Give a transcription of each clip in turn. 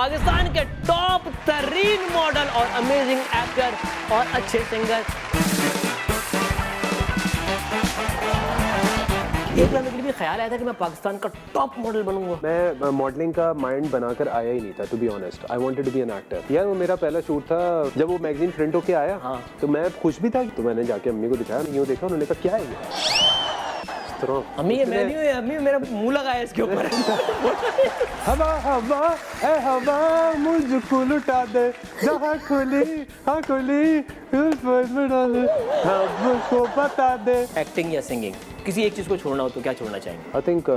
पाकिस्तान के टॉप तरीन मॉडल और अमेजिंग एक्टर और अच्छे सिंगर। एक लम्हे के लिए भी ख्याल आया था कि मैं पाकिस्तान का टॉप मॉडल बनूंगा। मैं मॉडलिंग का माइंड बनाकर आया ही नहीं था, to be honest. I wanted to be an actor. यार वो मेरा पहला शूट था, जब वो मैगजीन प्रिंट होके आया। हाँ। तो मैं खुश भी था, तो मैंने जाके अम्मी को दिखाया, यूँ देखा, उन्होंने कहा क्या है ये? अम्मी ये मैं नहीं हूँ, अम्मी मेरा मुंह लगा है इसके ऊपर। हवा हवा ए हवा मुझको लुटा दे, जहाँ खुली हाँ खुली हमको बता दे। एक्टिंग या सिंगिंग, किसी एक चीज को छोड़ना हो तो क्या छोड़ना चाहेंगे? I think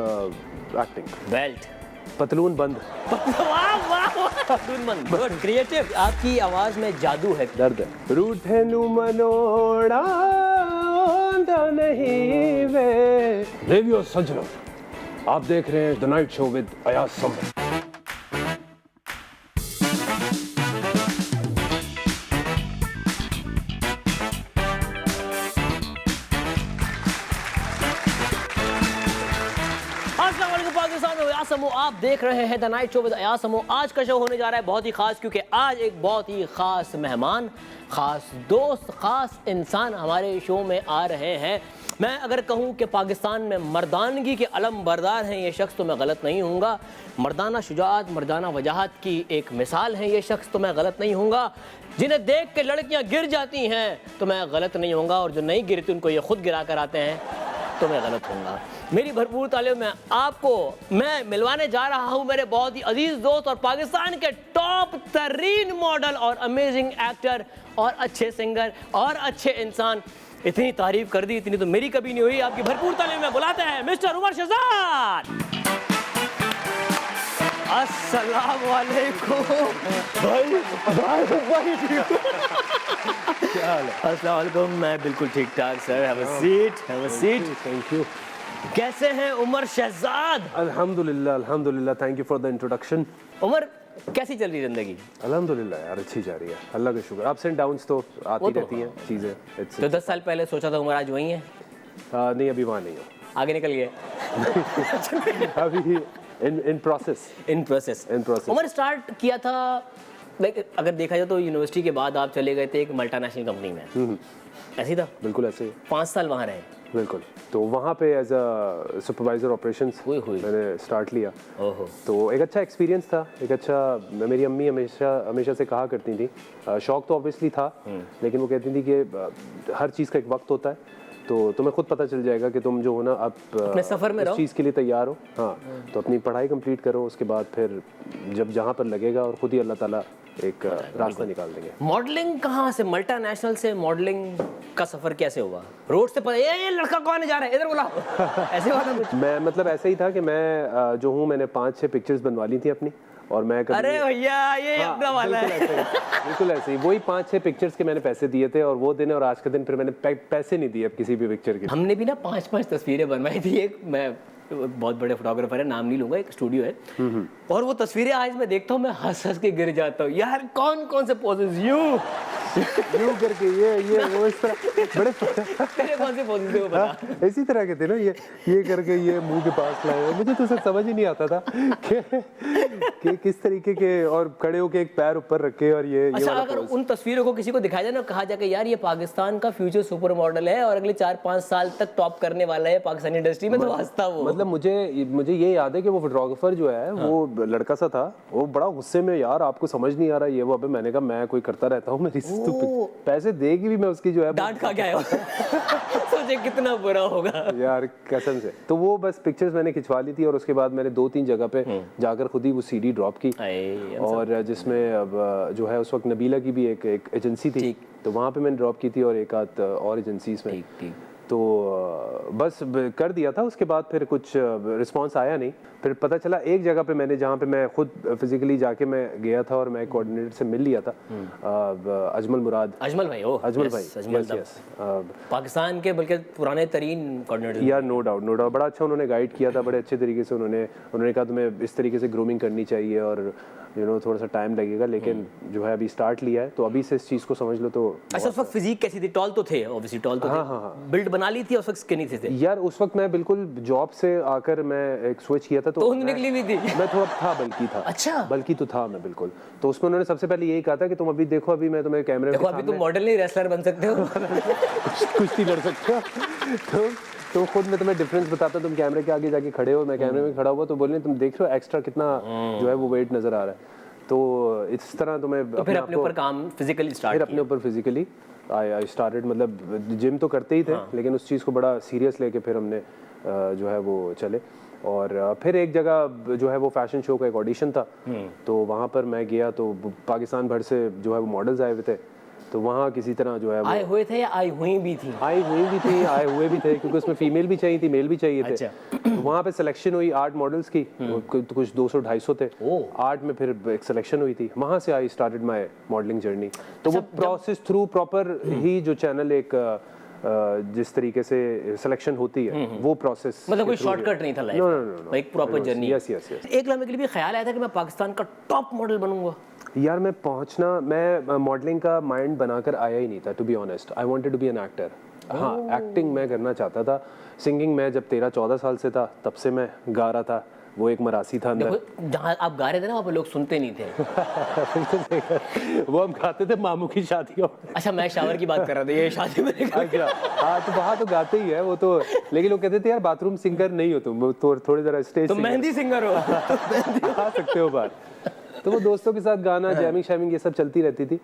acting. बेल्ट। पतलून बंद। वाह वाह वाह, पतलून बंद, गुड, क्रिएटिव। आपकी आवाज में जादू है। दर्द रूठे नु मनोड़ा नहीं वे। देवियो सज्जनों, आप देख रहे हैं the night show with Ayaz summer. आप देख रहे हैं the night show with Ayaz समो। आज का शो होने जा रहा है बहुत ही खास, क्योंकि आज एक बहुत ही खास मेहमान, खास दोस्त, खास इंसान हमारे शो में आ रहे हैं। मैं अगर कहूं कि पाकिस्तान में मर्दानगी के अलम बरदार हैं ये शख्स, तो मैं गलत नहीं हूँगा। मर्दाना शुजाअत, मर्दाना वजाहत की एक मिसाल है ये शख्स, तो मैं गलत नहीं हूँगा। जिन्हें देख के लड़कियाँ गिर जाती हैं तो मैं गलत नहीं हूँगा, और जो नहीं गिरती उनको ये खुद गिरा कर आते हैं तो मैं गलत हूँगा। मेरी भरपूर तालीम में आपको मैं मिलवाने जा रहा हूँ मेरे बहुत ही अजीज दोस्त और पाकिस्तान के टॉप तरीन मॉडल और अमेजिंग एक्टर और अच्छे सिंगर और अच्छे इंसान। इतनी तारीफ कर दी, इतनी तो मेरी कभी नहीं हुई। आपकी भरपूर तालीम में बुलाते हैं मिस्टर उमर शहजाद। अस्सलाम वालेकुम भाई। क्या हाल है? अस्सलाम वालेकुम, मैं बिल्कुल ठीक ठाक sir. Have a seat, have a seat. Thank you. कैसे हैं उमर शहजाद? अल्हम्दुलिल्लाह अल्हम्दुलिल्लाह, thank you for the introduction. Umar, कैसी चल रही है जिंदगी? अल्हम्दुलिल्लाह यार, अच्छी जा रही है, अल्लाह का शुक्र। अप्स एंड डाउन्स तो आती रहती हैं चीज़ें। तो 10 साल पहले सोचा था उमर आज वही है? नहीं, अभी वहाँ नहीं हो, आगे निकल गए। अभी इन प्रोसेस। उमर, स्टार्ट किया था, अगर देखा जाए तो यूनिवर्सिटी के बाद आप चले गए थे एक मल्टीनेशनल कंपनी में, ऐसे था? बिल्कुल ऐसे। 5 साल वहाँ रहे। बिल्कुल। तो वहाँ पे एज अ सुपरवाइजर ऑपरेशंस मैंने स्टार्ट लिया। तो एक अच्छा एक्सपीरियंस था, एक अच्छा। मेरी अम्मी हमेशा से कहा करती थी, शौक तो ऑब्वियसली था, लेकिन वो कहती थी कि हर चीज़ का एक वक्त होता है, तो तुम्हें खुद पता चल जाएगा कि तुम जो हो ना आप अपने सफ़र में उस चीज़ के लिए तैयार हो। हाँ, तो अपनी पढ़ाई कंप्लीट करो, उसके बाद फिर जब जहाँ पर लगेगा और खुद ही अल्लाह ताला एक रास्ता निकाल देंगे। मॉडलिंग कहाँ से, मल्टीनेशनल से मॉडलिंग का सफ़र कैसे हुआ? रोड से पता ये लड़का कौन जा रहा है, इधर बोला ऐसे हुआ था कुछ? मैं मतलब ऐसे ही था कि मैं जो हूँ, मैंने 5-6 पिक्चर्स बनवा ली थी अपनी, और मैं अरे भैया ये अपना वाला है। बिल्कुल ऐसे ही, वही 5-6 पिक्चर्स के मैंने पैसे दिए थे, और वो दिन और आज के दिन फिर मैंने पैसे नहीं दिए अब किसी भी पिक्चर के। हमने भी ना 5-5 तस्वीरें बनवाई थी। एक मैं बहुत बड़े फोटोग्राफर है, नाम नहीं लूंगा, एक स्टूडियो है, और वो तस्वीरें आज मैं देखता हूँ, मैं हंस हंस के गिर जाता हूँ। यार कौन कौन से पोजेस यूं करके ये वो इस तरह बड़े तेरे कौन से पोजेस थे वो बता। इसी तरह के थे ना, ये करके ये मुंह के पास लाए। मुझे तो सब समझ ही नहीं आता था कि किस तरीके के, और खड़े होके एक पैर ऊपर रखे, और ये अच्छा, अगर उन तस्वीरों को किसी को दिखाया जाए ना, कहा जाए यार ये पाकिस्तान का फ्यूचर सुपर मॉडल है और अगले 4-5 साल तक टॉप करने वाला है पाकिस्तानी इंडस्ट्री में, तो हंसता वो। मतलब मुझे ये याद है कि वो फोटोग्राफर जो है, वो लड़का सा था, वो बड़ा गुस्से में, यार आपको समझ नहीं आ रहा ये वो। अबे मैंने कहा मैं कोई करता रहता हूँ, मेरी पैसे देगी भी मैं उसकी जो है डांट खा के आया सोचे कितना बुरा होगा यार कसम से। तो वो बस पिक्चर्स मैंने खिंचवा ली थी, और उसके बाद मैंने 2-3 जगह पे जाकर खुद ही वो सीडी ड्रॉप की, और जिसमें अब जो है उस वक्त नबीला की भी एक एजेंसी थी, तो वहाँ पे मैंने ड्रॉप की थी, और एक आध और एजेंसीज में। तो बस कर दिया था। उसके बाद फिर कुछ रिस्पांस आया नहीं। फिर पता चला एक जगह पे मैंने, जहाँ पे मैं खुद फिजिकली जाके मैं गया था और मैं कोऑर्डिनेटर से मिल लिया था, अजमल मुराद। अजमल भाई, अजमल भाई पाकिस्तान के बल्कि पुराने तरीन कोऑर्डिनेटर यार। नो डाउट बड़ा अच्छा उन्होंने गाइड किया था, बड़े अच्छे तरीके से उन्होंने कहा तुम्हें इस तरीके से ग्रूमिंग करनी चाहिए, और थोड़ा सा टाइम लगेगा, लेकिन जो है अभी स्टार्ट लिया है, तो अभी से इस चीज़ को समझ लो तो। अच्छा, उस वक्त फिजिक कैसी थी? टॉल तो थे ऑब्वियसली, टॉल तो थे, बिल्ड बना ली थी उस वक्त, स्किनी थे यार उस वक्त मैं बिल्कुल जॉब से आकर मैं एक स्विच किया था, तो निकली हुई थी, मैं थोड़ा था, बल्कि था। अच्छा, बल्कि तो था मैं बिल्कुल। तो उसमें उन्होंने सबसे पहले यही कहा था कि तुम अभी देखो, अभी मैं तुम्हें कैमरे में, अभी तुम मॉडल नहीं रेसलर बन सकते हो, कुश्ती लड़ सकते हो। तो खुद मैं तुम्हें डिफरेंस बताता, तुम कैमरे के आगे जाके खड़े हो, मैं कैमरे में खड़ा हुआ, तो बोल रहे तुम देख रहे हो एक्स्ट्रा कितना जो है वो वेट नजर आ रहा है। तो इस तरह तुम्हें तो फिर अपने ऊपर काम फिजिकली स्टार्ट किया, अपने ऊपर फिजिकली आई स्टार्टेड, मतलब जिम तो करते ही थे, लेकिन उस चीज़ को बड़ा सीरियस लेके फिर हमने जो है वो चले। और फिर एक जगह जो है वो फैशन शो का एक ऑडिशन था, तो वहाँ पर मैं गया, तो पाकिस्तान भर से जो है वो मॉडल्स आए हुए थे, तो वहाँ किसी तरह जो है वो आए हुए थे या आई हुई भी थी? आई हुई भी थी, आए हुए भी थे, क्योंकि उसमें फीमेल भी चाहिए थी, मेल भी चाहिए थे। अच्छा। तो वहाँ पे सिलेक्शन हुई 8 मॉडल्स की, कुछ 200-250 थे, 8 में फिर एक सिलेक्शन हुई थी, वहाँ से I started my modelling journey. तो वो प्रोसेस थ्रू प्रॉपर ही जो चैनल एक जिस तरीके से सिलेक्शन होती है, वो प्रोसेस, मतलब कोई शॉर्टकट नहीं था लाइफ का, एक proper journey. Yes yes yes. एक लम्हे के लिए भी ख्याल आया था कि मैं पाकिस्तान का टॉप मॉडल बनूंगा? यार मैं मॉडलिंग का माइंड बनाकर आया ही नहीं था, to be honest. I wanted to be an actor. हाँ, एक्टिंग मैं करना चाहता था। सिंगिंग मैं जब 13-14 साल से था, तब से मैं गा रहा था, वो एक मरासी था अंदर। जहाँ आप गा रहे थे ना, वहाँ पे लोग सुनते नहीं थे। वो हम गाते थे मामू की शादियों। अच्छा, मैं शावर की बात कर रहा था, ये शादी में। अच्छा, हाँ, तो वहाँ तो गाते ही है वो तो, लेकिन लोग कहते थे यार बाथरूम सिंगर नहीं हो तुम, तो थोड़ी जरा स्टेज तो मेहंदी सिंगर हो, आ सकते हो बाहर। तो वो दोस्तों के साथ गाना, जैमिंग शैमिंग ये सब चलती रहती थी।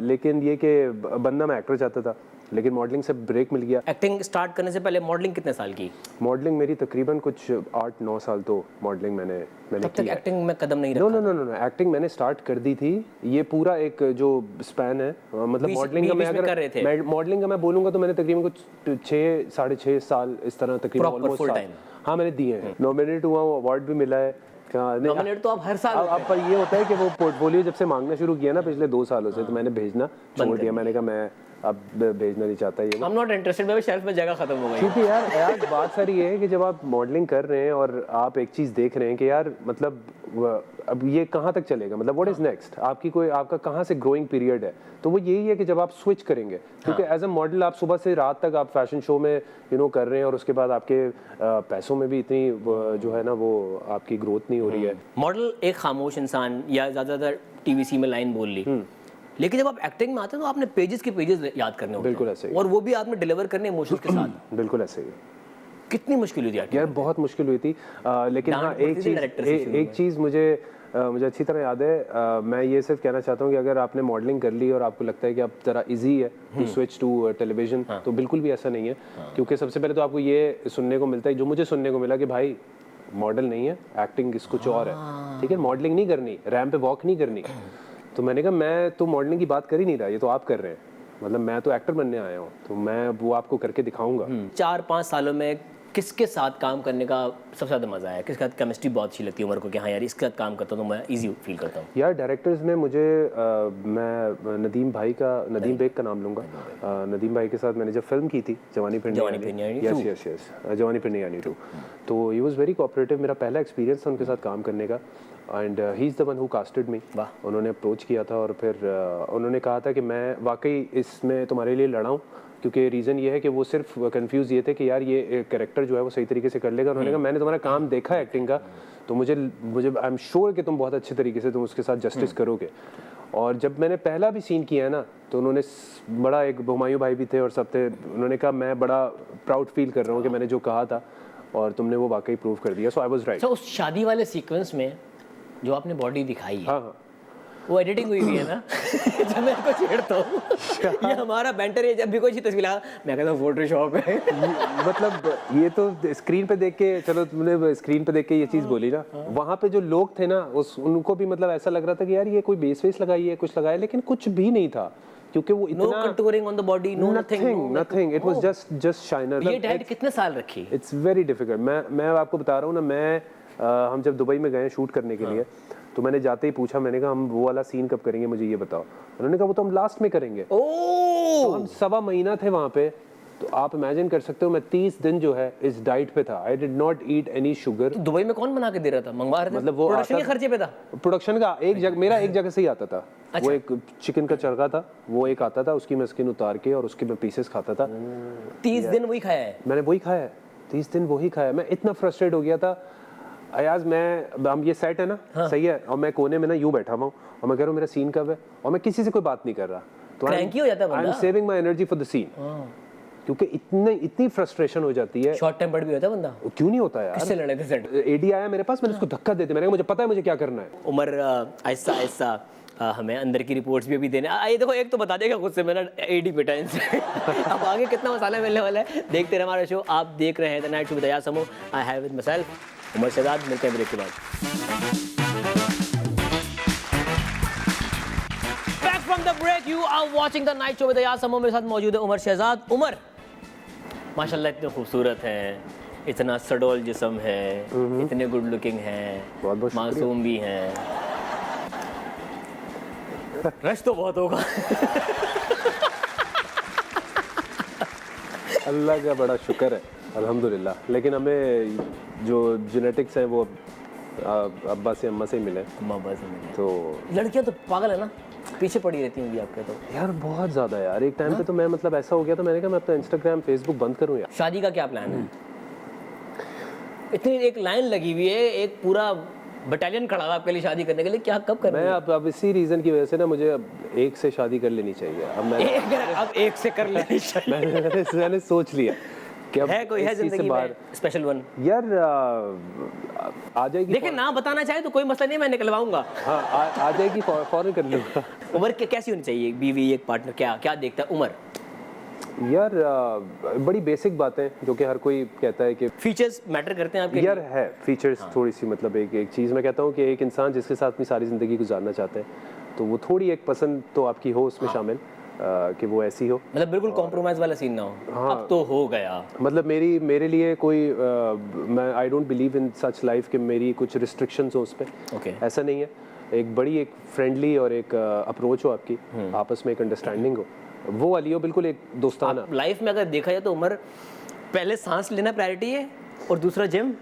लेकिन ये कि बनना मैं एक्टर चाहता था, लेकिन मॉडलिंग से ब्रेक मिल गया। एक्टिंग स्टार्ट करने से पहले मॉडलिंग कितने साल की? मॉडलिंग मेरी तकरीबन कुछ 8-9 साल तो मॉडलिंग मैंने तब तक एक्टिंग में कदम नहीं रखा? नो, एक्टिंग मैंने स्टार्ट कर दी थी। ये पूरा एक जो स्पैन है, मतलब मॉडलिंग का मैं मॉडलिंग का मैं बोलूँगा तो मैंने तकरीबन कुछ 6-6.5 साल इस तरह तकरीबन ऑलमोस्ट, हाँ, मैंने दिए हैं। नॉमिनेट हुआ हूँ, अवार्ड भी मिला है। नॉमिनेट तो आप हर साल अब पर ये होता है कि वो पोर्टफोलियो जब से मांगना शुरू किया ना पिछले 2 सालों से, तो मैंने भेजना छोड़ दिया। मैंने कहा मैं अब भेजना नहीं चाहता ये। I'm not interested, मेरे शेल्फ में जगह खत्म हो गई। क्योंकि यार बात सारी ये है कि जब आप मॉडलिंग कर रहे हैं और आप एक चीज़ देख रहे हैं कि यार मतलब अब ये कहाँ तक चलेगा, मतलब व्हाट इज़ नेक्स्ट, आपका कहाँ से ग्रोइंग पीरियड है, तो वो यही है कि जब आप स्विच करेंगे, क्योंकि एज अ मॉडल आप सुबह से रात तक आप फैशन शो में कर रहे हैं, और उसके बाद आपके पैसों में भी इतनी जो है ना वो आपकी ग्रोथ नहीं हो रही है। मॉडल एक खामोश इंसान, या ज़्यादातर टीवीसी में लाइन बोल ली, लेकिन जब आप एक्टिंग में आते हैं तो आपने पेजेस के पेजेस याद करने होते हैं। बिल्कुल ऐसे ही, और वो भी आपने डिलीवर करने इमोशंस के साथ। बिल्कुल ऐसे ही। कितनी मुश्किल हुई थी यार? बहुत मुश्किल हुई थी, लेकिन हाँ एक चीज़ मुझे अच्छी तरह याद है। मैं ये सिर्फ कहना चाहता हूँ कि अगर आपने मॉडलिंग कर ली और आपको लगता है कि अब ज़रा इजी है टू स्विच टू टेलीविजन, तो बिल्कुल भी ऐसा नहीं है। क्योंकि सबसे पहले तो आपको ये सुनने को मिलता है, जो मुझे सुनने को मिला, कि भाई मॉडल नहीं है, एक्टिंग किस कुछ और है, ठीक है, मॉडलिंग नहीं करनी, रैंप पे वॉक नहीं करनी। तो मैंने कहा मैं तो मॉडलिंग की बात कर ही नहीं रहा, ये तो आप कर रहे हैं, मतलब मैं तो एक्टर बनने आया हूँ, तो मैं वो आपको करके दिखाऊंगा। 4-5 सालों में किसके साथ काम करने का सबसे ज़्यादा मज़ा आया? किसके साथ केमिस्ट्री बहुत अच्छी लगती है उमर को, कि हाँ यार इसके साथ काम करता हूँ तो मैं इजी फील करता हूँ? यार डायरेक्टर्स में मुझे मैं नदीम बेग का नाम लूँगा। नदीम भाई के साथ मैंने जब फिल्म की थी जवानी फिर नहीं आनी 2, तो ही वॉज वेरी कोऑपरेटिव। मेरा पहला एक्सपीरियंस था उनके साथ काम करने का, and he is the one who casted me. उन्होंने अप्रोच किया था और फिर उन्होंने कहा था कि मैं वाकई इसमें तुम्हारे लिए लड़ा हूँ, क्योंकि रीज़न ये है कि वो सिर्फ कंफ्यूज ये थे कि यार ये कैरेक्टर जो है वो सही तरीके से कर लेगा। उन्होंने कहा मैंने तुम्हारा काम देखा है एक्टिंग का, तो मुझे आई एम श्योर कि तुम बहुत अच्छे तरीके से तुम उसके साथ जस्टिस करोगे। और जब मैंने पहला भी सीन किया है ना, तो उन्होंने बड़ा, एक हुमायूं भाई भी थे और सब थे, उन्होंने कहा मैं बड़ा प्राउड फील कर रहा हूँ कि मैंने जो कहा था और तुमने वो वाकई प्रूव कर दिया। सो आई वाज राइट। उस शादी वाले सीक्वेंस में जो आपने बॉडी दिखाई है, हाँ, वो एडिटिंग हुई है ना? जब मैं इसको छेड़ता हूँ, ये हमारा बैंटर है, जब भी कोई तस्वीर लगा मैं कहता हूँ फोटोशॉप है। मतलब ये तो स्क्रीन पे देख के, चलो तुमने स्क्रीन पे देख के ये चीज़ बोली ना, वहाँ पे जो लोग थे ना उनको भी मतलब ऐसा लग रहा था कि यार ये कोई बेस वेस लगाई है, कुछ लगाया, लेकिन कुछ भी नहीं था, क्योंकि वो इतना no contouring on the body, no nothing, it was just shiner। ये डाइट कितने साल रखी? It's very difficult। मैं आपको बता रहा हूँ ना, हम जब दुबई में गए शूट करने के लिए, तो मैंने जाते ही पूछा, मैंने कहा हम वो वाला सीन कब करेंगे, मुझे ये बताओ। उन्होंने कहा वो तो हम लास्ट में करेंगे। तो हम 1.25 महीना थे वहाँ पे, तो आप इमेजिन कर सकते हो मैं 30 दिन जो है इस डाइट पे था। I did not eat any sugar. तो दुबई में कौन बना के दे रहा था, मंगवा रहे थे? मतलब वो प्रोडक्शन के खर्चे पे था? प्रोडक्शन का एक जगह, मेरा एक जगह से ही आता था। वो एक चिकन का चरखा था, वो एक आता था, उसकी मैं स्किन उतार के और उसके मैं पीसेस खाता था। 30 दिन वही खाया है? मैंने वही खाया है, 30 दिन वही खाया। मैं इतना फ्रस्ट्रेट हो गया था अयाज, मैं हम ये सेट है ना, सही है, और मैं कोने में ना यूं बैठा हुआ हूँ और मैं कह रहा हूँ मेरा सीन कब है, और मैं किसी से कोई बात नहीं कर रहा। तो क्रैंकी हो जाता है बंदा। I am saving my energy for the scene, क्योंकि इतनी फ्रस्ट्रेशन हो जाती है। शॉर्ट टेम्पर्ड भी होता है बंदा? क्यों नहीं होता यार? किससे लड़े थे सेट? एडी आया मेरे पास, मैंने उसको धक्का दे दिया, मैंने कहा मुझे पता है मुझे क्या करना है। उमर ऐसा ऐसा हमें अंदर की रिपोर्ट्स भी अभी देने ये देखो, एक तो बता देगा खुद से मेरा एडी बेटा इनसे। अब आगे कितना मसाला मिलने वाला है देखते रहे हमारा शो। आप देख रहे हैं the night show with Ayaz Samo. I have with myself Umar Shahzad. मिलते हैं ब्रेक के बाद। Back from the break, you are watching the night show with Ayaz Samo. मेरे साथ मौजूद है उमर शहजाद। उमर माशाल्लाह इतने खूबसूरत हैं, इतना सडोल जिस्म है, इतने गुड लुकिंग हैं, मासूम भी हैं, रश तो बहुत होगा। अल्लाह का बड़ा शुक्र है, अल्हम्दुलिल्लाह। लेकिन हमें जो जेनेटिक्स हैं वो अब्बा से अम्मा से ही मिले। अब्बा से मिले। तो लड़कियां तो पागल है ना, पीछे पड़ी रहती होंगी आपके? तो यार बहुत ज़्यादा यार, एक टाइम पे तो मैं मतलब ऐसा हो गया था, मैंने कहा मैं अपना इंस्टाग्राम फेसबुक बंद करूँ यार। शादी का क्या प्लान है? इतनी एक लाइन लगी हुई है, एक पूरा बटालियन खड़ा हुआ आपके लिए शादी करने के लिए, क्या कब करना है? मैं अब इसी रीज़न की वजह से ना मुझे अब एक से शादी कर लेनी चाहिए। अब एक से कर लेनी चाहिए। मैंने सोच लिया कि अब है कोई है जिंदगी में स्पेशल वन? यार आ जाएगी। देखिए ना बताना चाहे तो कोई मसला नहीं, मैं निकलवाऊंगा। हाँ आ जाएगी, फौरन कर लूँगा। उमर कैसी होनी चाहिए? एक बीवी, एक पार्टनर, क्या क्या देखता है उमर? यार बड़ी बेसिक बातें जो कि हर कोई कहता है कि फीचर्स मैटर करते हैं आपके यार लिए? है फीचर्स। हाँ। थोड़ी सी मतलब एक चीज़ मैं कहता हूँ कि एक इंसान जिसके साथ अपनी सारी ज़िंदगी गुजारना चाहते हैं तो वो थोड़ी एक पसंद तो आपकी हो उसमें शामिल, कि वो ऐसी हो, मतलब बिल्कुल कॉम्प्रोमाइज़ वाला सीन ना हो। हाँ, अब तो हो गया। मतलब मेरे लिए कोई मैं I don't believe in such life कि मेरी कुछ रिस्ट्रिक्शंस हो उस पर। ओके। ऐसा नहीं है, एक बड़ी एक फ्रेंडली और एक अप्रोच हो आपकी, आपस में एक अंडरस्टैंडिंग हो, वो वाली हो, बिल्कुल एक दोस्ताना। लाइफ में अगर देखा जाए तो उमर पहले सांस लेना प्रायोरिटी है और दूसरा जिम।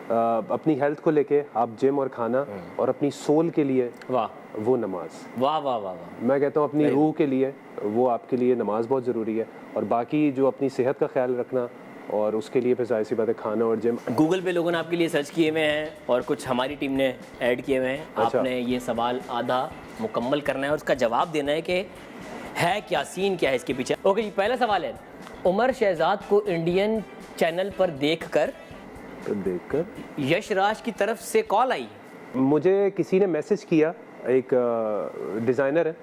अपनी हेल्थ को लेके आप जिम और खाना, और अपनी सोल के लिए वाह वो नमाज। वाह वाह वाह वाह। मैं कहता हूँ अपनी रूह के लिए वो आपके लिए नमाज बहुत ज़रूरी है, और बाकी जो अपनी सेहत का ख्याल रखना और उसके लिए फिर जाहिर सी बात है खाना और जिम। गूगल पे लोगों ने आपके लिए सर्च किए हुए हैं और कुछ हमारी टीम ने ऐड किए हुए हैं। अच्छा। आपने ये सवाल आधा मुकम्मल करना है और उसका जवाब देना है कि है क्या, सीन क्या है इसके पीछे। ओके जी, पहला सवाल है, उमर शहजाद को इंडियन चैनल पर देखकर यशराज की तरफ से कॉल आई? मुझे किसी ने मैसेज किया, एक डिज़ाइनर है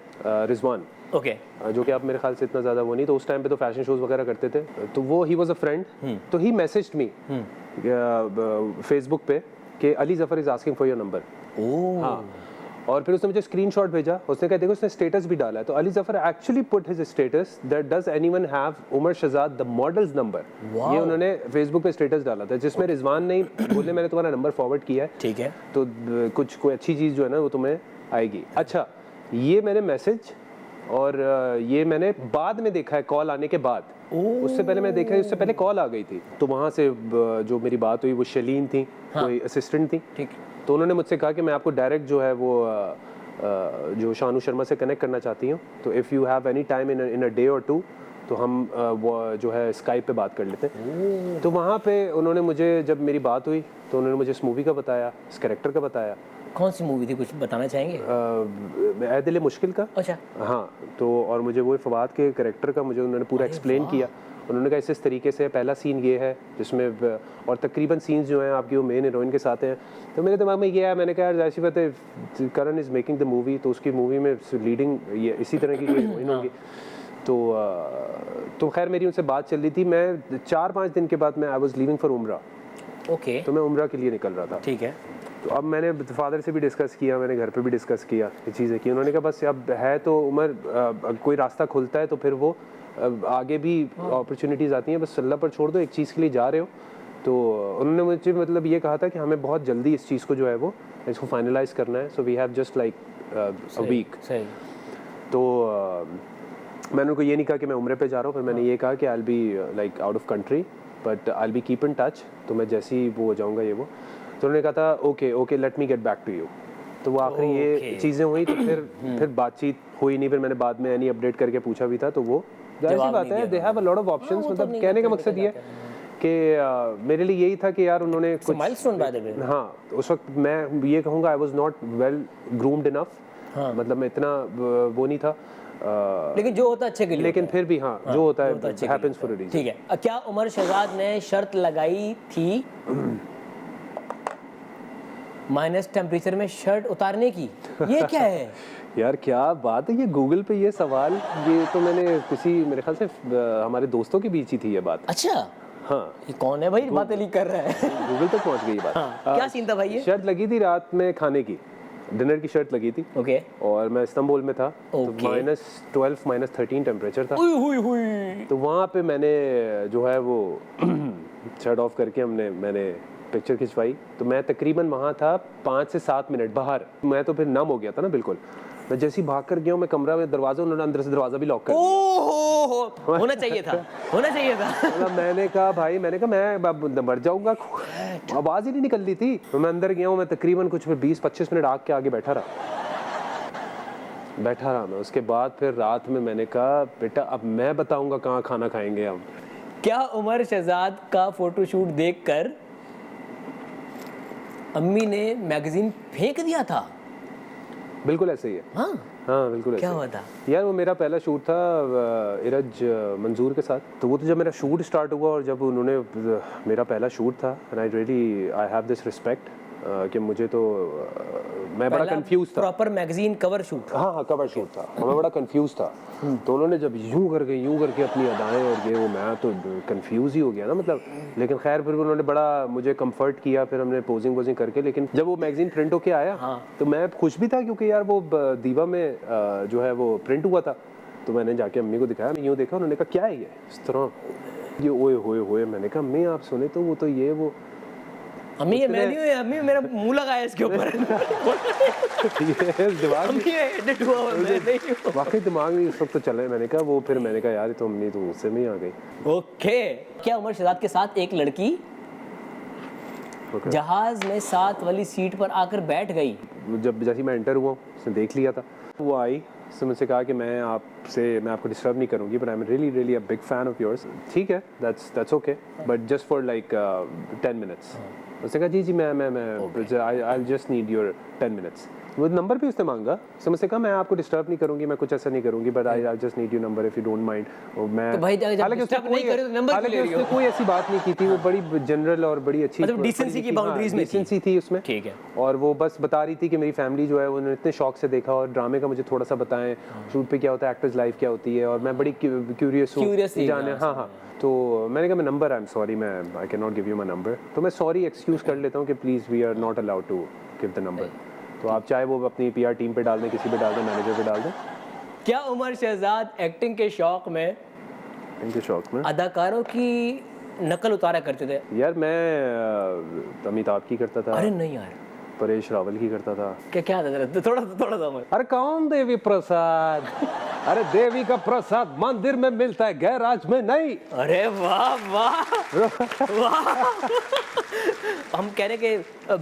रिजवान, ओके, जो कि आप मेरे ख्याल से इतना ज़्यादा वो नहीं, तो उस टाइम पे तो फैशन शोज़ वगैरह करते थे, तो वो ही वाज अ फ्रेंड, तो ही मैसेज्ड मी फेसबुक पे कि Ali Zafar is asking for your number. हाँ, और फिर उसने मुझे स्क्रीनशॉट भेजा, उसने कहा देखो उसने स्टेटस भी डाला है, तो Ali Zafar actually put his status that does anyone have Umar Shahzad the models number. ये उन्होंने फेसबुक पे स्टेटस डाला था जिसमें रिजवान ने बोले मैंने तुम्हारा नंबर फॉरवर्ड किया है, ठीक है, तो कुछ कोई अच्छी चीज़ जो है ना वो तुम्हें आएगी। अच्छा, ये मैंने मैसेज और ये मैंने बाद में देखा है कॉल आने के बाद, उससे पहले मैं देखा, उससे पहले कॉल आ गई थी, तो वहाँ से जो मेरी बात हुई वो शलीन थी, कोई असिस्टेंट थी, ठीक, तो उन्होंने मुझसे कहा कि मैं आपको डायरेक्ट जो है वो जो शानू शर्मा से कनेक्ट करना चाहती हूँ, तो if you have any time in a day और टू तो हम वो जो है स्काइप पे बात कर लेते हैं। तो वहाँ पे उन्होंने मुझे, जब मेरी बात हुई तो उन्होंने मुझे इस मूवी का बताया, इस कैरेक्टर का बताया। कौन सी मूवी थी, कुछ बताना चाहेंगे? ऐ दिल मुश्किल का। अच्छा। हाँ, तो और मुझे वो फवाद के कैरेक्टर का मुझे उन्होंने पूरा एक्सप्लेन किया। उन्होंने कहा इस तरीके से पहला सीन ये है जिसमें, और तकरीबन सीन्स जो हैं आपकी वो मेन हीरोइन के साथ हैं, तो मेरे दिमाग में ये है, मैंने कहा जाहिर सी बात है करण इज़ मेकिंग द मूवी, तो उसकी मूवी में लीडिंग ये इसी तरह की कोई हीरोइन होंगी। तो खैर मेरी उनसे बात चल रही थी, मैं 4-5 दिन के बाद मैं आई वाज लीविंग फॉर उम्रा। ओके। तो मैं उम्रा के लिए निकल रहा था। ठीक है। तो अब मैंने फादर से भी डिस्कस किया, मैंने घर पे भी डिस्कस किया ये चीज़ें की, उन्होंने कहा बस अब है तो उमर, कोई रास्ता खुलता है तो फिर वो आगे भी अपॉर्चुनिटीज़ आती हैं, बस अल्लाह पर छोड़ दो, एक चीज़ के लिए जा रहे हो। तो उन्होंने मुझे मतलब ये कहा था कि हमें बहुत जल्दी इस चीज़ को जो है वो इसको फाइनलाइज करना है, so we have just like a week. तो मैंने उनको ये नहीं कहा कि मैं उम्रे पे जा रहा हूँ, फिर मैंने ये कहा कि I will be like out of country but I will be keep in touch, तो मैं जैसे ही वो हो जाऊँगा ये वो, तो उन्होंने कहा था okay let me get back to you. तो वो आखिरी ये चीज़ें हुई, तो फिर बातचीत हुई नहीं। फिर मैंने बाद में एनी अपडेट करके पूछा भी था, तो वो जाहिर सी बात है, they have a lot of options. मतलब कहने का मकसद ये कि मेरे लिए यही था कि यार उन्होंने कुछ माइलस्टोन बाय द वे। हाँ, उस वक्त मैं ये कहूँगा I was not well groomed enough, मतलब मैं इतना वो नहीं था, लेकिन जो होता है अच्छे के लिए, लेकिन फिर भी हाँ, जो होता है हैपेंस फॉर अ रीजन। ठीक है, क्या उमर शहजाद ने शर्त लगाई थी माइनस टेम्परेचर में शर्ट उतारने की? ये क्या है यार क्या बात है, ये गूगल पे ये सवाल, ये तो मैंने किसी मेरे ख्याल से हमारे दोस्तों के बीच ही थी ये बात। अच्छा हाँ, ये कौन है भाई बातें लीक कर रहा है? गूगल तक पहुंच गई ये बात। हाँ, क्या सीन था भाई? ये शर्त लगी थी रात में खाने की, डिनर की शर्त लगी थी। ओके। और मैं इस्तांबुल में था, तो -12 -13 टेम्परेचर था। हुई। तो वहाँ पे मैंने जो है वो शर्ट ऑफ करके मैंने पिक्चर खिंचवाई। तो मैं तकरीबन वहाँ था 5 से 7 मिनट बाहर, मैं तो फिर नम हो गया था ना बिल्कुल। मैं जैसे ही भाग कर गया हूँ, मैं कमरा में दरवाजा, उन्होंने अंदर से दरवाजा भी लॉक कर दिया। होना चाहिए था। मतलब मैंने कहा भाई, मैं मर जाऊंगा, आवाज ही नहीं निकल रही थी। तो मैं अंदर गया हूँ, मैं तकरीबन कुछ 20-25 मिनट आग के आगे बैठा रहा मैं। उसके बाद फिर रात में मैंने कहा बेटा अब मैं बताऊंगा कहाँ खाना खाएंगे हम। क्या उमर शहजाद का फोटोशूट देखकर अम्मी ने मैगजीन फेंक दिया था? बिल्कुल ऐसे ही है। हाँ बिल्कुल ऐसे। क्या हुआ था यार? वो मेरा पहला शूट था इरज मंजूर के साथ। तो वो तो जब मेरा शूट स्टार्ट हुआ और जब उन्होंने मेरा पहला शूट था, and I have this respect कि मुझे तो मैं बड़ा कंफ्यूज था। Proper magazine cover shoot? हाँ कवर शूट था, मैं बड़ा कंफ्यूज था। तो उन्होंने जब यूं करके अपनी अदाएं और ये वो, मैं तो कंफ्यूज ही हो गया ना, मतलब। लेकिन खैर फिर उन्होंने बड़ा मुझे कंफर्ट किया, फिर हमने पोजिंग करके। लेकिन जब वो मैगजीन प्रिंट होके आया, तो मैं खुश भी था क्योंकि यार वो दीवा में जो है वो प्रिंट हुआ था। तो मैंने जाके अम्मी को दिखाया, मैं यूँ देखा, उन्होंने कहा क्या है ये इस तरह, ये ओए होए। मैंने कहा अम्मी आप सुने तो वो तो ये वो। अम्मी ये मैं नहीं हूँ, अम्मी मेरा मुंह लगा है इसके ऊपर। वाकई दिमाग नहीं उस वक्त तो चले। मैंने कहा वो, फिर मैंने कहा यार तो अम्मी तो गुस्से में ही आ गई। ओके। क्या उमर शहजाद के साथ एक लड़की जहाज में साथ वाली सीट पर आकर बैठ गई? जब जैसे मैं एंटर हुआ, उसने देख लिया था, वो आई, उसने मुझसे कहा कि मैं आपको डिस्टर्ब नहीं करूंगी, but I am really a big fan of yours. ठीक है, that's okay, but just for like 10 minutes. उसने कहा जी मैं I just need your 10 minutes. वो नंबर भी उसने मांगा, तो मुझसे कहा मैं आपको डिस्टर्ब नहीं करूंगी, मैं कुछ ऐसा नहीं करूंगी, but I just need your number if you don't mind. मैं हालांकि उसने कोई ऐसी बात नहीं की थी, वो बड़ी जनरल और बड़ी अच्छी, मतलब डिसेंसी की बाउंड्रीज में थी उसमें। ठीक है। और वो बस बता रही थी कि मेरी फैमिली जो है उन्होंने इतने शौक से देखा और ड्रामे का मुझे थोड़ा सा बताएं, शूट पे क्या होता है, एक्टर्स लाइफ क्या होती है, और मैं बड़ी क्यूरियस हूँ जाने। हाँ। तो मैंने कहा मैं number, I am sorry, I can not give you my number. तो मैं सॉरी एक्सक्यूज कर लेता हूँ कि please we are not allowed to give the number. तो आप चाहे वो अपनी PR टीम पे डाल दें, किसी पे डाल दें, मैनेजर पे डाल दें। क्या उमर शहजाद एक्टिंग के शौक में अदाकारों की नकल उतारा करते थे? यार मैं अमिताभ की करता था। अरे नहीं यार, परेश रावल की करता था। क्या था? थोड़ा सा। अरे कौन देवी प्रसाद? अरे देवी का प्रसाद मंदिर में मिलता है, गैराज में नहीं। अरे वाह। हम कह रहे कि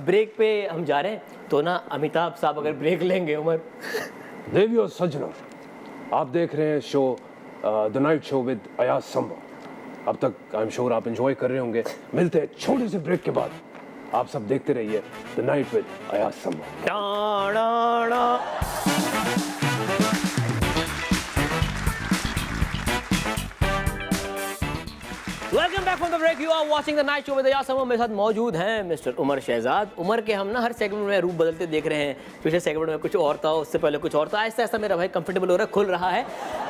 ब्रेक पे हम जा रहे हैं, तो ना अमिताभ साहब अगर ब्रेक लेंगे उमर। देवी और सज्जनों, आप देख रहे हैं show the night show with Ayaz संभव। अब तक आई एम श्योर आप एंजॉय कर रहे होंगे। मिलते हैं छोटे से ब्रेक के बाद, आप सब देखते रहिए the night with Ayaz Sambhav. Welcome back from the break, you are watching the night show with Ayaz Sambhav. मेरे साथ मौजूद हैं मिस्टर उमर शहजाद। उमर के हम ना हर सेगमेंट में रूप बदलते देख रहे हैं। पिछले सेगमेंट में कुछ और था, उससे पहले कुछ और था। ऐसा मेरा भाई कंफर्टेबल हो रहा है, खुल रहा है।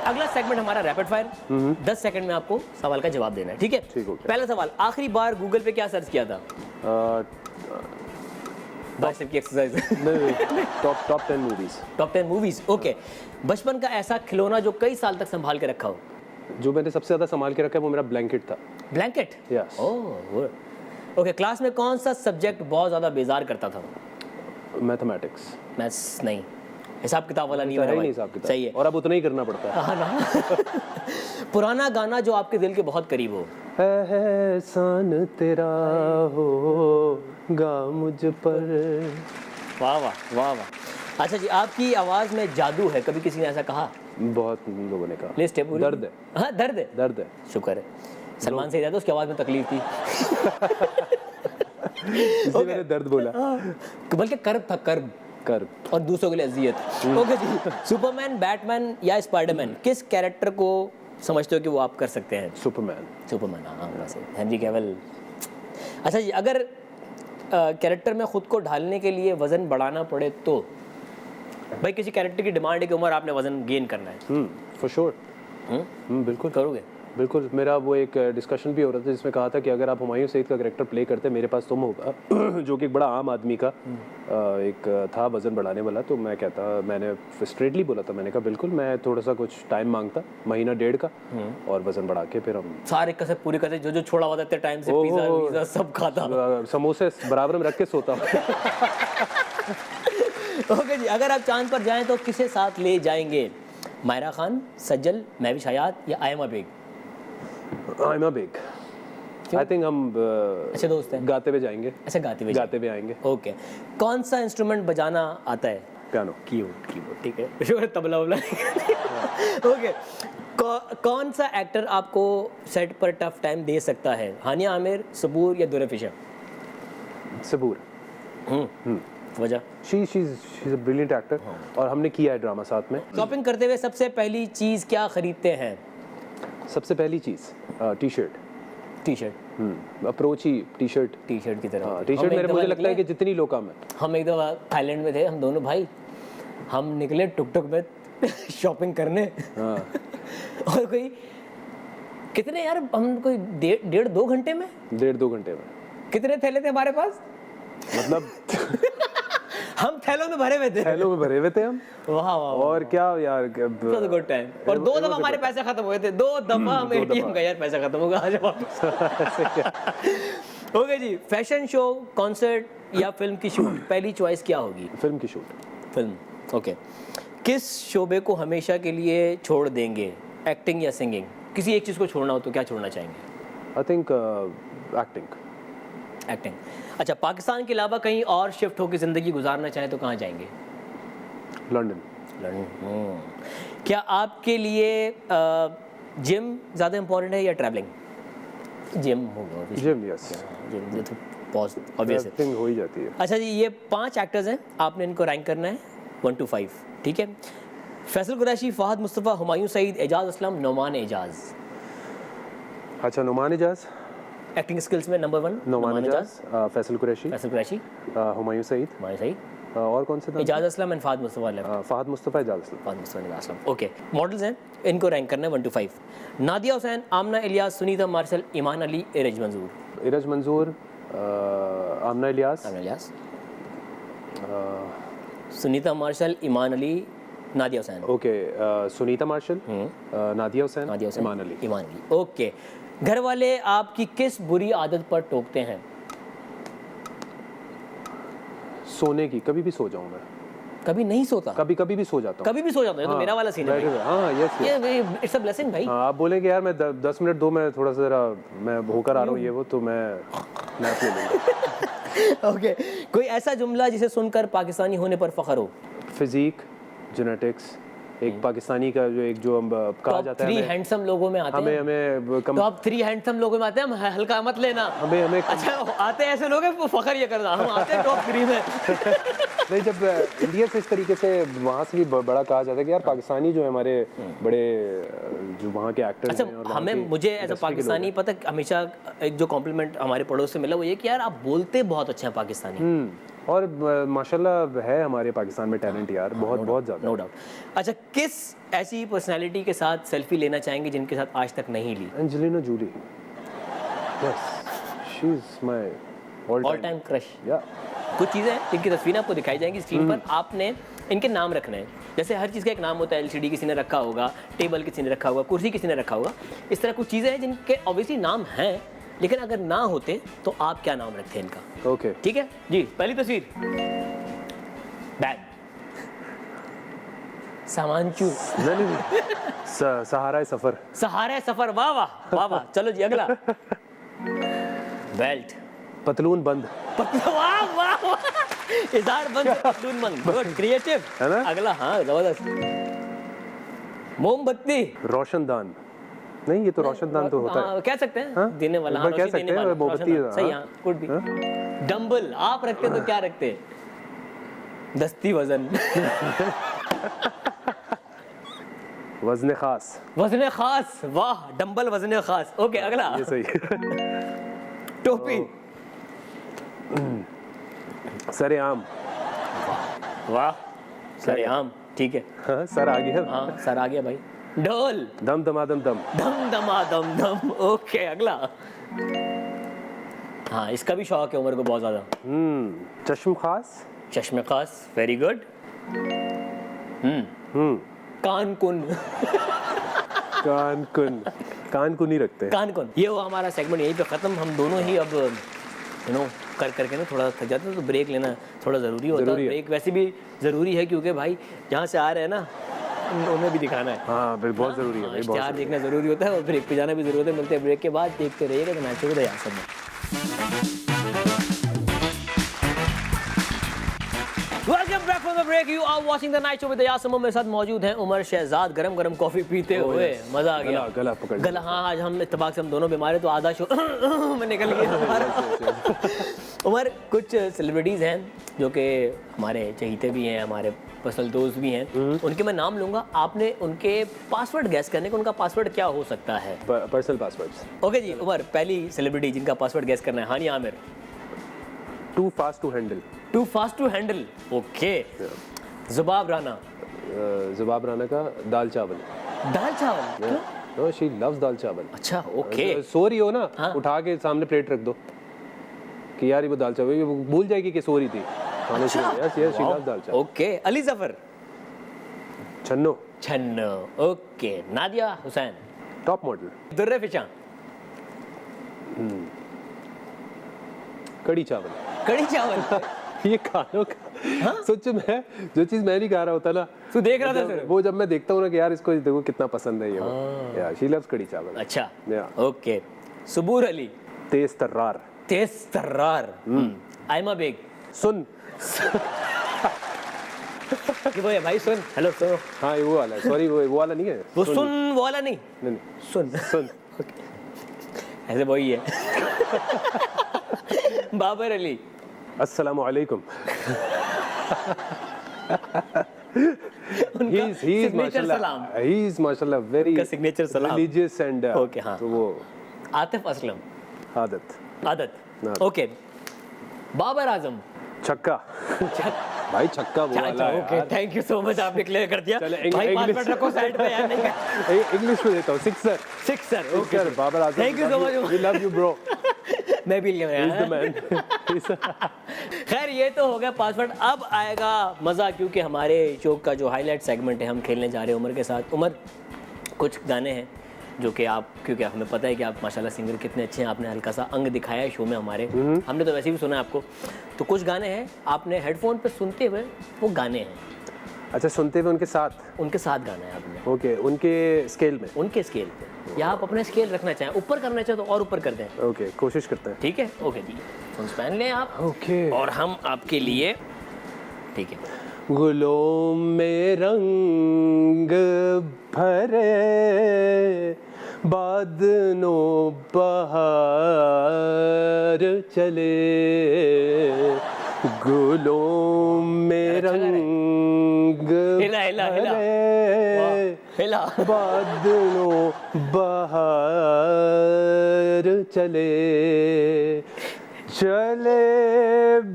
अगला सेगमेंट हमारा रैपिड फायर। 10 सेकंड में आपको सवाल का जवाब देना है, ठीक है? पहला सवाल, आखिरी बार गूगल पे क्या सर्च किया था? बाइसेप की exercise. Top 10 movies. Top 10 movies, okay. बचपन का ऐसा खिलौना जो कई साल तक संभाल के रखा हो? जो मैंने सबसे ज्यादा संभाल के रखा है वो मेरा ब्लैंकेट था। ब्लैंकेट? यस। ओके। क्लास में कौन सा सब्जेक्ट बहुत ज्यादा बेजार करता था? मैथमेटिक्स। मैथ्स नहीं। हिसाब किताब वाला नहीं है मेरा नहीं भाई। हिसाब किताब। सही है। और अब उतना ही करना पड़ता है। हाँ ना। पुराना गाना जो आपके दिल के बहुत करीब हो। एहसान तेरा होगा मुझ पर। वाह वाह वाह वाह। अच्छा जी, आपकी आवाज़ में जादू है, कभी किसी ने ऐसा कहा? बहुत लोगों ने कहा। लिस्ट है पूरी? दर्द है। हाँ दर्द है। दर्द है। शुक्र है, सलमान से ज़्यादा उसकी आवाज़ में तकलीफ थी। इसलिए मैंने दर्द बोला। बल्कि कर्ब था, कर्ब कर्ब। और दूसरों के लिए अजियत। ओके जी, सुपरमैन, बैटमैन या स्पाइडरमैन, किस कैरेक्टर को समझते हो कि वो आप कर सकते हैं? सुपरमैन। सुपरमैन, हाँ वैसे हेनरी कैविल। अच्छा जी, अगर कैरेक्टर में खुद को ढालने के लिए वजन बढ़ाना पड़े तो? भाई किसी कैरेक्टर की डिमांड है कि उमर आपने वजन गेन करना है। For sure. बिल्कुल करोगे? बिल्कुल। मेरा वो एक डिस्कशन भी हो रहा था जिसमें कहा था कि अगर आप हुमायूं सईद का कैरेक्टर प्ले करते मेरे पास तुम होगा, जो कि एक बड़ा आम आदमी का एक था वजन बढ़ाने वाला, तो मैं कहता, मैंने स्ट्रेटली बोला था, मैंने कहा बिल्कुल, मैं थोड़ा सा कुछ टाइम मांगता, महीना डेढ़ का, और वजन बढ़ा के फिर हम सारे कसर पूरी कसर जो जो छोड़ा हुआ था इतने टाइम से, पिज़्ज़ा वीज़ा सब खाता। समोसे बराबर में रख के सोता हूँ। ओके जी, अगर आप चांद पर जाएं तो किसे साथ ले जाएंगे? मायरा खान, सज्जल, महविश हयात या आयमा बेग? आयमा बेग। आई थिंक हम अच्छे दोस्त हैं। गाते हुए जाएंगे। ऐसे गाते हुए आएंगे। ओके। कौन सा इंस्ट्रूमेंट बजाना आता है? पियानो। कीबोर्ड, ठीक है। तबला वबला। ओके। कौन सा एक्टर आपको सेट पर टफ टाइम दे सकता है? हानिया आमिर, सबूर या दुर्रा फिशर? सबूर। वजह? she's a brilliant actor, और हमने किया है ड्रामा साथ में। शॉपिंग करते हुए सबसे पहली चीज़ क्या खरीदते हैं? सबसे पहली चीज़ T shirt. T shirt. Approach ही टी शर्ट की तरह। टी शर्ट मेरे मुझे लगता है कि जितनी लो कम है। हम एक दफ़ा थाईलैंड में थे, हम दोनों भाई, हम निकले टुक में शॉपिंग करने। और कोई कितने यार, हम कोई 1.5-2 घंटे में 1.5-2 घंटे में कितने थैले थे हमारे पास? मतलब हम थैलों में भरे हुए थे। थैलों में भरे हुए थे हम। वाह वाह। और क्या यार, गुड टाइम। और 2 दफा हमारे पैसे खत्म हुए थे। 2 दफा हम एटीएम का यार पैसा खत्म होगा आज वापस। ओके जी, फैशन शो, कॉन्सर्ट या फिल्म की शूट, पहली चॉइस क्या होगी? फिल्म की शूट। फिल्म। ओके। किस शोबे को हमेशा के लिए छोड़ देंगे? एक्टिंग या सिंगिंग? किसी एक चीज़ को छोड़ना हो तो क्या छोड़ना चाहेंगे? I think acting. अच्छा, पाकिस्तान के अलावा कहीं और शिफ्ट होकर ज़िंदगी गुजारना चाहें तो कहाँ जाएंगे? लंदन। क्या आपके लिए जिम ज़्यादा इम्पोर्टेंट है या ट्रैवलिंग? जिम होगा। Gym, yes. जिम तो बहुत ऑब्वियस है, हो ही जाती है। अच्छा जी, ये 5 एक्टर्स हैं, आपने इनको रैंक करना है 1 to 5, ठीक है? फैसल कुरैशी, फहद मुस्तफ़ा, हुमायूं सईद, एजाज असलम, नोमान एजाज। अच्छा, नोमान एजाज। एक्टिंग स्किल्स में नंबर 1 नोमान एजाज, फैसल कुरैशी, हुमायूं सईद, और कौन से? Ejaz Aslam and Fahad Mustafa. Fahad Mustafa, Ejaz Aslam. Fahad Mustafa, Ejaz Aslam. Okay, models हैं, इनको रैंक करना है 1 to 5। Nadia Hussain, Amna Ilyas, Sunita Marshall, Iman Ali, Iraj Manzoor, Amna Ilyas, Sunita Marshall, Iman Ali, Nadia Hussain. Okay, Sunita Marshall, Nadia Hussain, Iman Ali. Okay. घर वाले आपकी किस बुरी आदत पर टोकते हैं? सोने की। कभी भी सो जाऊं मैं। कभी नहीं सोता? कभी भी सो जाता हूँ। कभी भी सो जाता है? तो मेरा वाला सीन है। हाँ, यस। ये इट्स अ ब्लेसिंग भाई। आप बोलेंगे यार मैं 10 मिनट दो, मैं थोड़ा सा जरा मैं होकर आ रहा हूँ, ये वो, तो मैं नैप ले लूँगा। ओके। कोई ऐसा जुमला जिसे सुनकर पाकिस्तानी होने पर फख्र हो? फिजिक, जेनेटिक्स, एक पाकिस्तानी का जो हम कहा जाता है, 3 हैंडसम लोगों में आते हैं। हमें टॉप 3 हैंडसम लोगों में आते हैं, हम हल्का मत लेना। हमें अच्छा, आते हैं ऐसे लोग हैं, वो फख्र ये करना, हम आते हैं टॉप 3 में। नहीं, जब इंडिया से इस तरीके से वहाँ से भी बड़ा कहा जाता है कि यार पाकिस्तानी जो है हमारे बड़े जो वहाँ के एक्टर्स हैं, अच्छा, हमें मुझे एज अ पाकिस्तानी पता हमेशा एक जो कॉम्प्लीमेंट हमारे पड़ोस से मिला वो ये कि यार आप बोलते बहुत अच्छा है पाकिस्तानी। और माशाल्लाह है हमारे पाकिस्तान में टैलेंट यार, बहुत ज़्यादा। No doubt. अच्छा, किस ऐसी पर्सनैलिटी के साथ सेल्फी लेना चाहेंगे जिनके साथ आज तक नहीं ली? Angelina Jolie. Yes, she is my all time crush. या कुछ चीज़ें हैं जिनकी तस्वीरें आपको दिखाई जाएंगी स्क्रीन पर, आपने इनके नाम रखने हैं। जैसे हर चीज़ का एक नाम होता है, एलसीडी किसी ने रखा होगा, टेबल किसी ने रखा होगा, कुर्सी किसी ने रखा होगा। इस तरह कुछ चीज़ें हैं जिनके ऑब्वियसली नाम हैं, लेकिन अगर ना होते तो आप क्या नाम रखते हैं इनका? ओके, ठीक है जी। पहली तस्वीर, बैग। सामांचू। नहीं सहारा सफर। सहारा सफर, वाह वाह वाह वाह। चलो जी अगला। बेल्ट। पतलून बंद। वाह वाह वाह। इज़ार बंद पतलून बंद, गुड, क्रिएटिव है ना। अगला, हाँ जबरदस्त। मोमबत्ती। रोशनदान। नहीं ये तो रोशनदान तो होता है, कह सकते हैं। हाँ? देने वाला, कह सकते हैं मोमबत्ती, सही, हाँ कुड भी। डंबल आप रखते तो क्या रखते? दस्ती वजन। वजन खास। वजन खास, वाह, डंबल वजन खास। ओके अगला। ये सही। टोपी। सरेआम। वाह, सरेआम, ठीक है। हाँ सर आ गया। हाँ सर आ गया भाई। ढोल। दम दमादम दम। दम दमा दम दम। ओके अगला। हाँ इसका भी शौक है उमर को बहुत ज्यादा। चश्म खास। चश्मे खास, वेरी गुड। कान कुन। कान कुन। कान कुन ही रखते हैं। कान कुन। ये वो हमारा सेगमेंट यहीं पे खत्म। हम दोनों ही अब कर करके ना थोड़ा थक जाते हैं, तो ब्रेक लेना थोड़ा ज़रूरी होता है। ब्रेक वैसे भी ज़रूरी है क्योंकि भाई जहाँ से आ रहे हैं ना उन्हें भी दिखाना है। हाँ बिल्कुल बहुत ज़रूरी है। इश्तिहार देखना ज़रूरी होता है और ब्रेक पे जाना भी ज़रूरी होता है। मिलते हैं ब्रेक के बाद, देखते रहिएगा the night show with Yasir में। Welcome back from the break. You are watching the night show with Yasir. मेरे साथ मौजूद हैं उमर शहजाद, गरम गरम कॉफी पीते हुए। मजा आ गया। गला पकड़ गला, हाँ आज हम इत्तेफाक से हम दोनों बीमार हैं तो आधा शो में निकल गया। उमर कुछ सेलिब्रिटीज़ हैं जो कि हमारे चहीते भी हैं, हमारे पर्सनल दोस्त भी हैं, उनके मैं नाम लूँगा, आपने उनके पासवर्ड गैस करने का। उनका पासवर्ड क्या हो सकता है? Personal passwords. ओके जी उमर, पहली सेलिब्रिटी जिनका पासवर्ड गैस करना है। Hania Aamir. Too fast to handle. Too fast to handle, okay. Zubab Rana. Zubab Rana का दाल चावल। दाल चावल? नो शी लव्स दाल चावल। अच्छा ओके। सो रही हो ना, हाँ। उठा के सामने प्लेट रख दो कि यार ये वो दाल चावल, ये भूल जाएगी कि सो रही थी। अच्छा, yes yes she loves dal chawal. Okay. Ali Zafar. Channo. Channo, okay. Nadia Hussain. Top model. Durre Fishan. कड़ी चावल। कड़ी चावल। ये खानों का सोच, मैं जो चीज मैं नहीं खा रहा होता ना, तू देख रहा था सिर्फ? वो जब मैं देखता हूँ ना कि यार इसको देखो कितना पसंद है ये वो। यार शी लव्स कड़ी चावल। अच्छा या ओके। सुबूर अली। तेज तर्रार। तेज तर्रार। आयमा बेग। सुन। कि वो है भाई, सुन। हेलो सुनो। हाँ ये वो वाला है, सॉरी वो वाला नहीं है। वो सुन वो वाला नहीं, नहीं सुन सुन। ऐसे वही है। बाबर अली। अस्सलाम वालेकुम। सिग्नेचर सलाम। He is माशाल्लाह very सिग्नेचर सलाम religious and ओके। हाँ तो वो आतिफ असलम। आदत, ओके। बाबर आजम। छक्का। भाई छक्का वो वाला है। Okay thank you so much, आपने क्लियर कर दिया। भाई पासवर्ड रखो साइड पे यार। नहीं इंग्लिश में देता हूँ। Sixer. Sixer, okay. Babar Azam. Thank you so much. We love you bro। मैं भी लिया। खैर ये तो हो गया पासवर्ड। अब आएगा मज़ा, क्योंकि हमारे शो का जो हाईलाइट सेगमेंट है हम खेलने जा रहे हैं उमर के साथ। उमर कुछ गाने हैं जो कि आप, क्योंकि हमें पता है कि आप माशाल्लाह सिंगर कितने अच्छे हैं, आपने हल्का सा अंग दिखाया है शो में हमारे, हमने तो वैसे भी सुना है आपको। तो कुछ गाने हैं आपने हेडफोन पे सुनते हुए, वो गाने हैं। अच्छा सुनते हुए उनके साथ गाना है आपने? ओके उनके स्केल में? उनके स्केल पे, या आप अपना स्केल रखना चाहें, ऊपर करना चाहें तो और ऊपर कर दें। ओके कोशिश करते हैं। ठीक है ओके जी, फोन पहन लें आप। ओके और हम आपके लिए, ठीक है। गुलों में रंग भरे बादलों बहार चले, गुलों में रंग हिला बादलों बहार चले, चले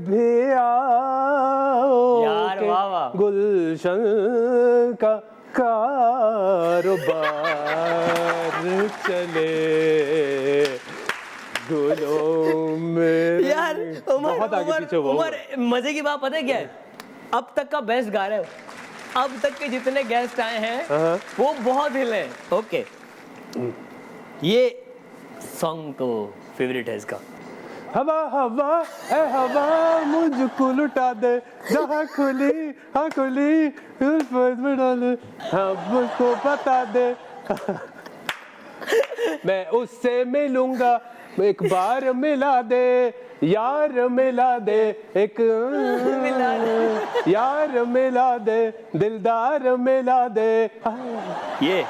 भी आओ यार, वाह वाह। गुलशन का कारोबार चले, गुलों में। यार उमर मजे की बात पता है क्या है? अब तक का बेस्ट गा रहे हो। अब तक के जितने गेस्ट आए हैं वो बहुत हिले हैं। ओके ये सॉन्ग तो फेवरेट है इसका। हवा हवा ए हवा मुझको लुटा दे, जहाँ खुली हाँ खुली बढ़ा दे, हाँ मुझको बता दे। मैं उससे मिलूंगा, एक बार मिला दे, यार मिला दे, एक यार मिला दे, दिलदार मिला दे। ये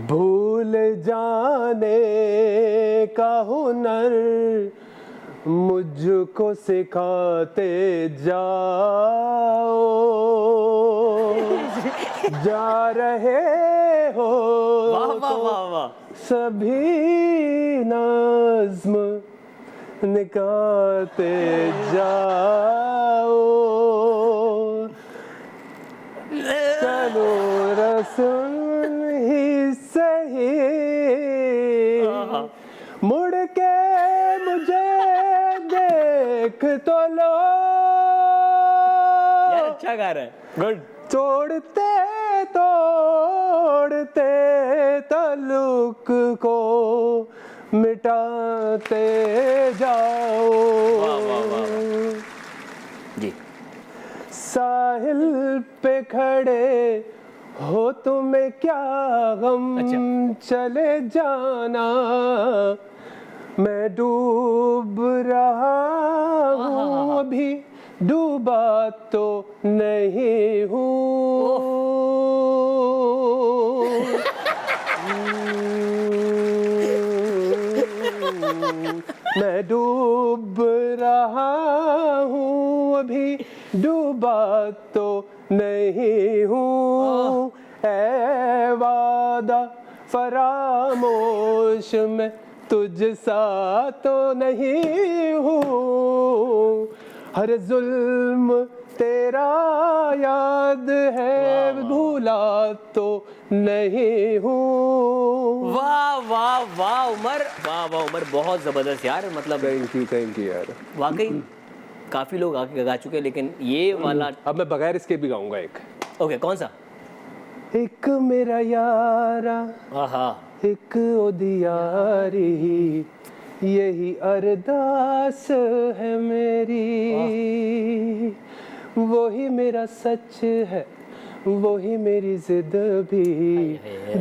भूल जाने का हुनर मुझको सिखाते जाओ, जा रहे हो वाह वाह वाह वाह, सभी नज़्म निकालते जाओ, चलो रस्म ही सही, मुड़ के मुझे देख तो लो। यार अच्छा गा रहा है, गुड। तोड़ते तोड़ते ताल्लुक को मिटाते जाओ। वाह वाह वाह जी। साहिल पे खड़े हो तुम्हें क्या गम, चले जाना, मैं डूब रहा हूँ, अभी डूबा तो नहीं हूँ। मैं डूब रहा हूँ, अभी डूबा तो नहीं हूँ। ऐ वादा फरामोश मैं तुझ सा तो नहीं हूँ, हर जुल्म तेरा याद है, भूला तो नहीं हूँ। वाह वाह वाह उमर, वाह वाह उमर, बहुत जबरदस्त यार। मतलब थैंक यू यार, वाकई काफी लोग आके गा चुके, लेकिन ये वाला अब मैं बगैर इसके भी गाऊंगा एक। ओके, कौन सा? एक मेरा यारा, आहा, एक ओदियारी, यही अरदास है मेरी, वही मेरा सच है, वही मेरी जिद भी,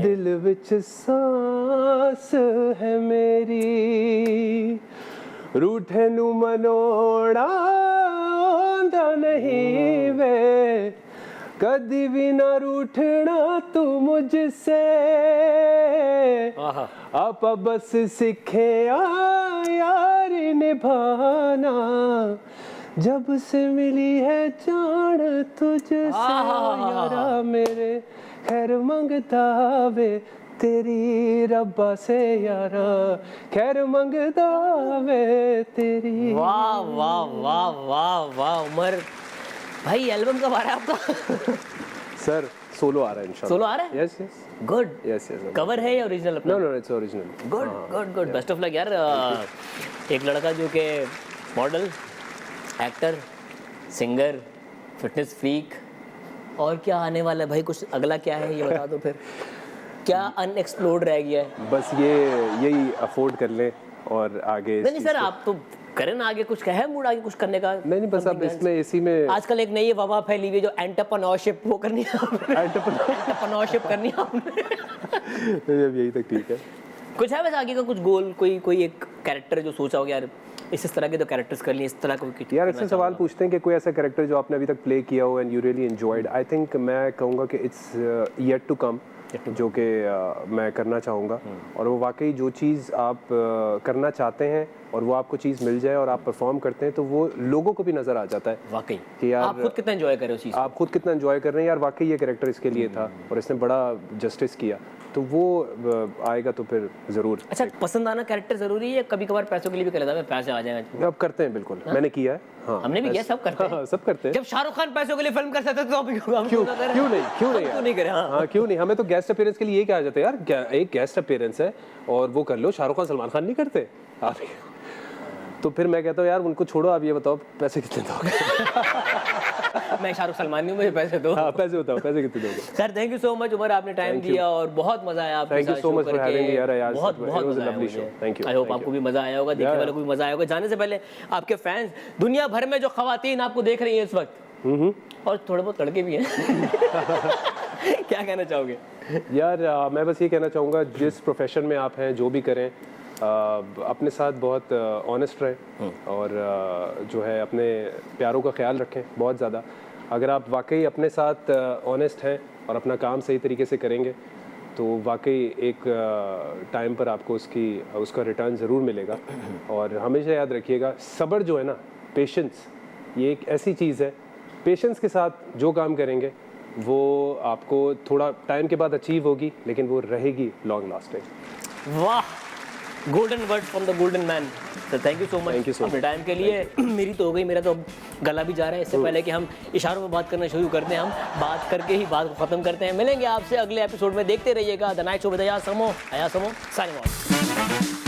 दिल विच सांस है मेरी। रूठे नू मनोड़ा आंदा नहीं वे, कदी भी ना रूठना तू मुझसे, आप बस सीखे यारी निभाना, जब से मिली है जान तुझसे यारा मेरे, खैर मंगता वे तेरी रब्बा से यारा, खैर मंगता वे तेरी। वाह वाह वाह वाह वाह उमर भाई, एल्बम कब आ रहा है आपका? सर सोलो आ रहा है इंशाल्लाह। सोलो आ रहा है? Yes yes good. Yes yes. Cover है या ओरिजिनल अपना? No no it's original. Good good good, best of luck यार। एक लड़का जो कि model, actor, singer, fitness freak, और क्या आने वाला है भाई? कुछ अगला क्या है ये बता दो फिर, क्या अनएक्सप्लोर्ड रह गया है? बस यही अफोर्ड कर लें और आगे। नहीं सर, आप तो करें ना आगे, कुछ है मूड आगे कुछ करने का? नहीं बस अब इसमें इसी में आजकल एक नई वबा फैली हुई है जो एंटरप्रेन्योरशिप, वो करनी है एंटरप्रेन्योरशिप करनी है आपने। अब यही तक ठीक है। कुछ है वैसे आगे का कुछ गोल, कोई एक कैरेक्टर जो सोचा हो यार इस तरह के तो कैरेक्टर्स कर लिए, इस तरह को यार ऐसे सवाल पूछते हैं कि कोई ऐसा कैरेक्टर जो आपने अभी तक प्ले किया हो and you really enjoyed. I think मैं कहूँगा कि इट्स येट टू कम, जो कि मैं करना चाहूँगा, और वो वाकई जो चीज़ आप करना चाहते हैं और वो आपको चीज़ मिल जाए और आप परफॉर्म करते हैं तो वो लोगों को भी नज़र आ जाता है वाकई कि यार आप खुद कितना एंजॉय कर रहे हो उस चीज़, आप खुद कितना एंजॉय कर रहे हैं यार, वाकई ये कैरेक्टर इसके लिए था और इसने बड़ा जस्टिस किया, तो वो आएगा तो फिर ज़रूर। अच्छा, पसंद आना कैरेक्टर ज़रूरी है? कभी कभार पैसों के लिए भी कर लेता है, पैसे आ जाएंगे। अब करते हैं बिल्कुल, मैंने किया है। हाँ, हमने भी किया, सब करते हैं। हाँ, सब करते हैं। जब शाहरुख खान पैसों के लिए फिल्म कर सकते तो क्यों नहीं करे? हाँ क्यों नहीं, हमें तो गेस्ट अपीयरेंस के लिए कहा जाता है यार, एक गेस्ट अपीयरेंस है और वो कर लो। शाहरुख खान सलमान खान नहीं करते तो फिर मैं कहता हूँ यार उनको छोड़ो, आप ये बताओ पैसे कितने दोगे। मैं शाहरुख सलमान हूँ, मुझे पैसे दो। हाँ पैसे होता है, पैसे कितने दोगे? Sir thank you so much Umar, आपने टाइम दिया और बहुत मजा आया आपके साथ शो करके। बहुत बहुत मजा आया मुझे। Thank you. आई होप आपको भी मजा आया होगा, देखने वालों को भी मजा आया होगा। जाने से पहले आपके फैंस दुनिया भर में जो खवातीन आपको देख रही हैं इस वक्त, और थोड़े बहुत लड़के भी हैं, क्या कहना चाहोगे? यार मैं बस ये कहना चाहूँगा, जिस प्रोफेशन में आप हैं, जो भी करें, अपने साथ बहुत ऑनेस्ट रहें और जो है अपने प्यारों का ख्याल रखें बहुत ज़्यादा। अगर आप वाकई अपने साथ ऑनेस्ट हैं और अपना काम सही तरीके से करेंगे तो वाकई एक टाइम पर आपको उसका रिटर्न ज़रूर मिलेगा। और हमेशा याद रखिएगा, सब्र जो है ना, पेशेंस, ये एक ऐसी चीज़ है, पेशेंस के साथ जो काम करेंगे वो आपको थोड़ा टाइम के बाद अचीव होगी, लेकिन वो रहेगी लॉन्ग लास्टिंग। वाह, golden word from the golden man. Sir thank you so much अपने टाइम के लिए। मेरी तो हो गई, मेरा तो अब गला भी जा रहा है। इससे पहले कि हम इशारों में बात करना शुरू करते हैं, हम बात करके ही बात को ख़त्म करते हैं। मिलेंगे आपसे अगले एपिसोड में, देखते रहिएगा the night show with Ayaz Samo. Signing of.